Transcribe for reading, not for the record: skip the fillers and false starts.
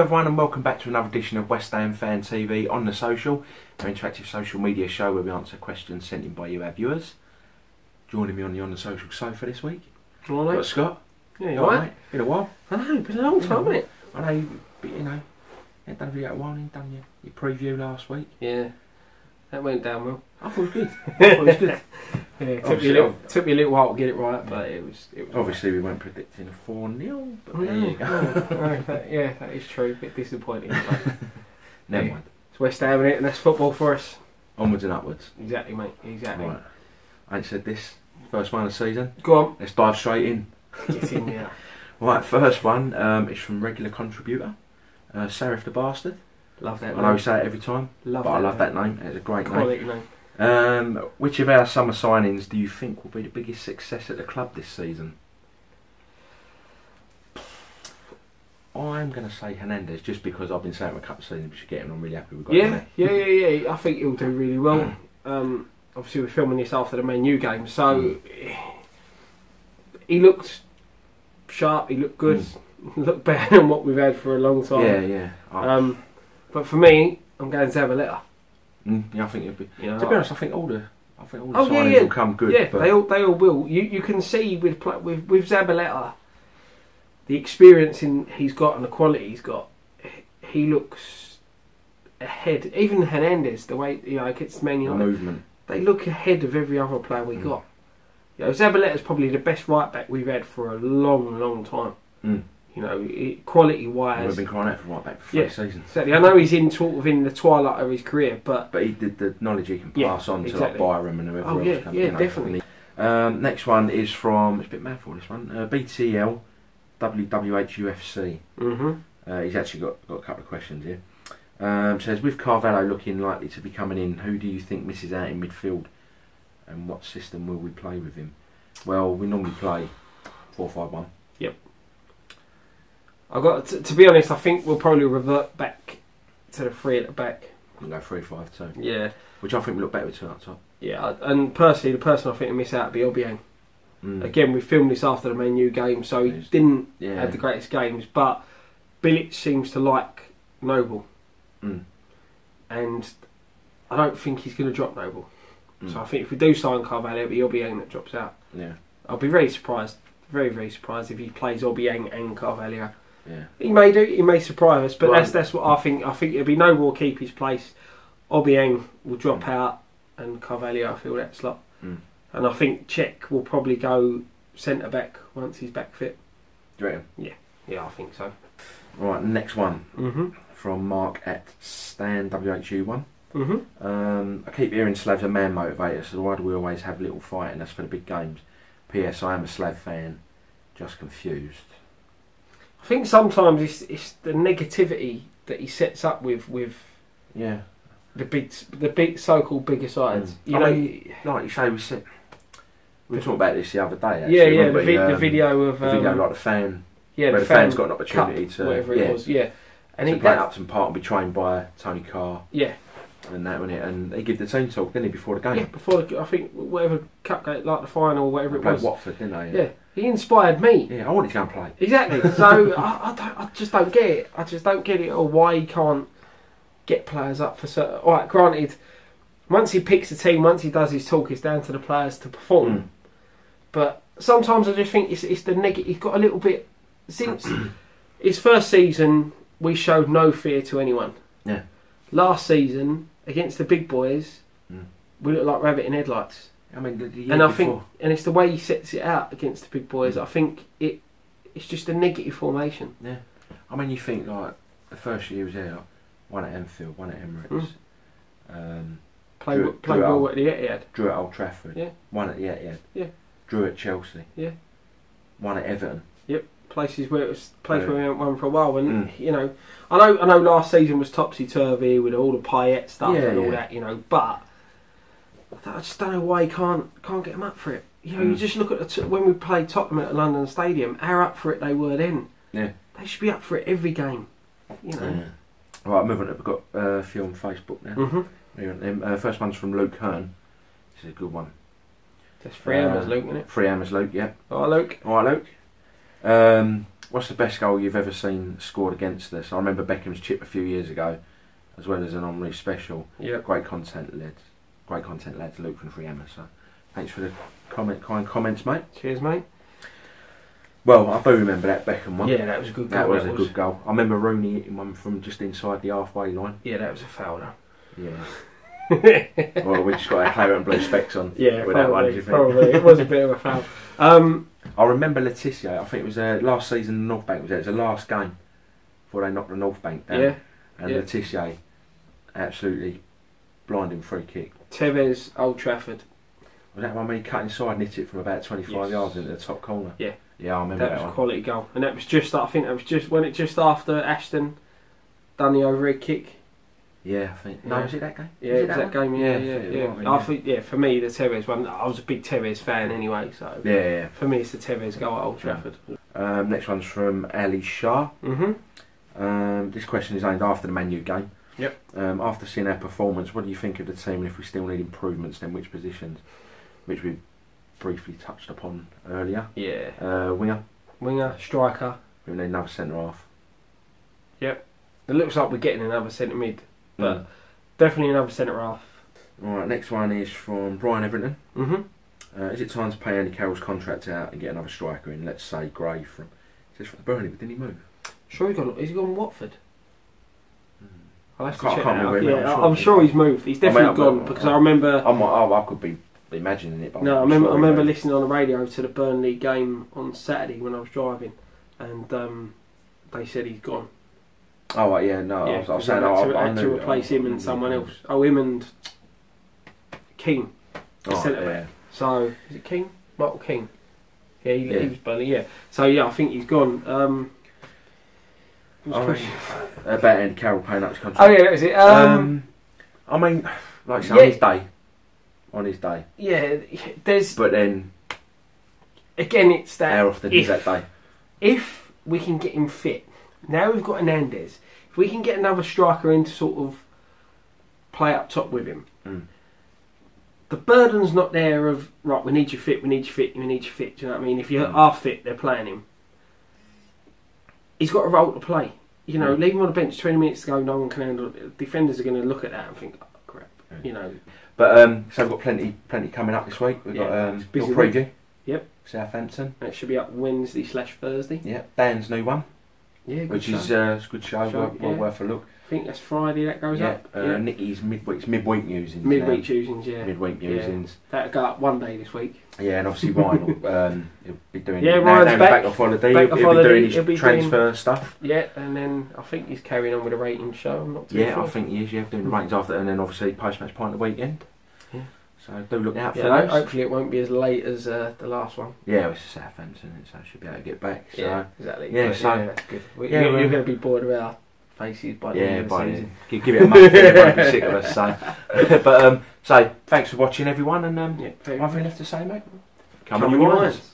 everyone and welcome back to another edition of West Ham Fan TV on the Social, our interactive social media show where we answer questions sent in by you, our viewers. Joining me on the On the Social sofa this week, All right. got Scott. Yeah, you alright? Been a while. I know, been a long time, hasn't it? I know, but you know, you done a video a while, you done your preview last week. Yeah, that went down well. I thought it was good. I thought it was good. Yeah, it took me a little while to get it right, but it was Obviously we weren't predicting a 4-0, but there no, you go. no, that is true. A bit disappointing. But Never yeah. mind. It's West Ham, innit? And that's football for us. Onwards and upwards. Exactly, mate. Exactly. Right. I ain't said this. First one of the season. Go on. Let's dive straight in. Get in there. Right, first one is from regular contributor, Sarif the Bastard. Love that I name. know we say it every time, but I love that name. It's a great Quality name. name. Which of our summer signings do you think will be the biggest success at the club this season? I'm going to say Hernandez, just because I've been saying him a couple of seasons we should get him. I'm really happy we've got him. Yeah. I think he'll do really well. Obviously, we're filming this after the Man U game, so he looked sharp. He looked good. Looked better than what we've had for a long time. Yeah. But for me, I'm going Zabaleta. Yeah, I think it'll be. You know, to be honest, I think all the signings will come good. Yeah, but they all will. You can see with Zabaleta, the experience he's got and the quality he's got. He looks ahead. Even Hernandez, the way against Man United, movement. they look ahead of every other player we got. Zabaleta's probably the best right back we've had for a long, long time. Quality wise, We've been crying out for right back for 3 seasons. Exactly. I know he's in the twilight of his career, but he did the knowledge he can pass on to like Byram and whoever else comes. Definitely. Next one is from, it's a bit mad for this one, BTL WWHUFC. He's actually got a couple of questions here. Says, with Carvalho looking likely to be coming in, who do you think misses out in midfield, and what system will we play with him? Well, we normally play 4-5-1. Yep. I got to be honest. I think we'll probably revert back to the 3 at the back. We'll go 3-5-2. Yeah. Which I think we look better with 2 up top. Yeah, and personally, the person I think will miss out will be Obiang. Again, we filmed this after the Man U game, so he didn't have the greatest games, but Bilic seems to like Noble. And I don't think he's going to drop Noble. So I think if we do sign Carvalho, it'll be Obiang that drops out. Yeah. I'll be very surprised, very surprised if he plays Obiang and Carvalho. Yeah. He may do. He may surprise us, but that's what I think. I think it'll be Noble will keep his place. Obiang will drop out, and Carvalho will fill that slot. And I think Cech will probably go centre back once he's back fit. Do you reckon? Yeah, I think so. Right, next one from Mark at StanWHU1. I keep hearing Slav's a man motivator, so why do we always have little fighting us for the big games? P.S. I am a Slav fan, just confused. I think sometimes it's the negativity that he sets up with the big so-called bigger sides. Like you say, we were talking about this the other day. Actually. The video of like the fan. Yeah, where the fan's got an opportunity Cup, to whatever it was. Yeah, and he played Upton Park and be trained by Tony Carr. Yeah. And that, and he gave the team talk, didn't he, before the game? Yeah, before I think whatever cup game, like the final or whatever it was. Watford, didn't they? Yeah, he inspired me. Yeah, I wanted to go and play. Exactly. So I just don't get it. I just don't get it, or why he can't get players up for certain. All right, granted, once he picks a team, once he does his talk, it's down to the players to perform. But sometimes I just think it's the negative. He's got a little bit since his first season. We showed no fear to anyone. Yeah. Last season, against the big boys, we look like rabbit in headlights. I mean, think it's the way he sets it out against the big boys. I think it's just a negative formation. Yeah, I mean, you think like the first year he was there, one at Enfield, one at Emirates, played well at the Etihad, drew at Old Trafford, one at the Etihad, drew at Chelsea, one at Everton. Places where we haven't won for a while, and I know last season was topsy turvy with all the Payet stuff and all that, but I just don't know why he can't get them up for it. You just look at when we played Tottenham at London Stadium, how up for it they were then. Yeah, they should be up for it every game. Right, moving on. We've got a few on Facebook now. First one's from Luke Hearn. This is a good one. That's 3 Hammers, Luke, isn't it? 3 Hammers, Luke. Yeah. All right, Luke. All right, Luke. What's the best goal you've ever seen scored against us? I remember Beckham's chip a few years ago, as well as an Omri special. Yeah. Great content, lads. Luke from Freehammer. So, thanks for the kind comments, mate. Cheers, mate. Well, I do remember that Beckham one. Yeah, that was a good goal. That was a good goal. I remember Rooney hitting one from just inside the halfway line. Yeah, that was a foul, though. Yeah. Well, we just got our claret and blue specs on. Yeah, with that one, probably. do you think? Probably. It was a bit of a foul. I remember Letitia. I think it was last season. North Bank was there. It was the last game before they knocked the North Bank down. Yeah. And Yeah. Letitia, absolutely blinding free kick. Tevez, Old Trafford. Was that one when he cut inside and hit it from about 25 yards into the top corner? Yeah. Yeah, I remember that That was one. a quality goal, and that was just. I think that was just after Ashton done the overhead kick. Yeah, I think. No, Yeah. was it that game? Yeah, Was it was that game. one? Yeah. I think it might have been, I think, yeah, for me the Tevez one. I was a big Tevez fan anyway, so Yeah. for me it's the Tevez goal at Old Trafford. Next one's from Ali Shah. This question is aimed after the Man U game. Yep. After seeing our performance, what do you think of the team, and if we still need improvements, then which positions? Which we briefly touched upon earlier. Yeah. Winger, Striker. we need another centre half. It looks like we're getting another centre mid, but Mm. definitely another centre half. Alright, next one is from Brian Everton. Mm-hmm. Is it time to pay Andy Carroll's contract out and get another striker in? Let's say Gray from. Says from Burnley, but didn't he move? Sure, he's gone Watford. I'll have to I check can't that out. remember. Yeah, I'm I'm sure he's moved. He's definitely gone because I remember. I could be imagining it. But No, I I'm remember. sure I remember he listening on the radio to the Burnley game on Saturday when I was driving, and they said he's gone. moved. Oh right, yeah, no. Yeah, I was 'cause they saying had to replace him and someone else. Oh, him and King, the centre back. Yeah. So is it King? Michael King. Yeah, he Yeah. was Burnley. Yeah. So yeah, I think he's gone. About Andy Carroll paying up his contract. Oh yeah, that was it. I mean, like I say, Yeah. on his day. Yeah, there's But then, again, it's that how often is that day? if we can get him fit. Now we've got Hernandez. If we can get another striker in to sort of play up top with him, the burden's not there of, right, we need you fit, we need you fit, we need you fit. Do you know what I mean? If you are fit, they're playing him. He's got a role to play. You know, leave him on the bench 20 minutes to go, no one can handle it. Defenders are going to look at that and think, oh, crap. You know. But so we've got plenty coming up this week. We've got busy your preview. Yep. Southampton. It should be up Wednesday/Thursday. Yeah. Dan's new one, Yeah, good which show. is a good show. Yeah. Well worth a look. I think that's Friday that goes Yeah. up. Nicky's midweek musings. Midweek choosings, yeah. Midweek musings. That'll go up one day this week. Yeah, and obviously Ryan will he'll be doing. Yeah, now Ryan's he's back off holiday. off He'll be holiday, doing he'll be his transfer stuff. Yeah, and then I think he's carrying on with a rating show. I'm not too Yeah, sure. I think he is. Yeah, doing the ratings after, and then obviously post-match pint of the weekend. Yeah. So do look out for Yeah, those. hopefully it won't be as late as the last one. Yeah, it's Southampton, so I should be able to get back. So. Yeah, exactly. Yeah, But, so- that's good. yeah, You're well- going to be bored of our faces by the end of the by season. then. Give it a month, everyone will be sick of us. So, but so thanks for watching, everyone, and Yeah, nothing left to say, mate. Come on, your minds.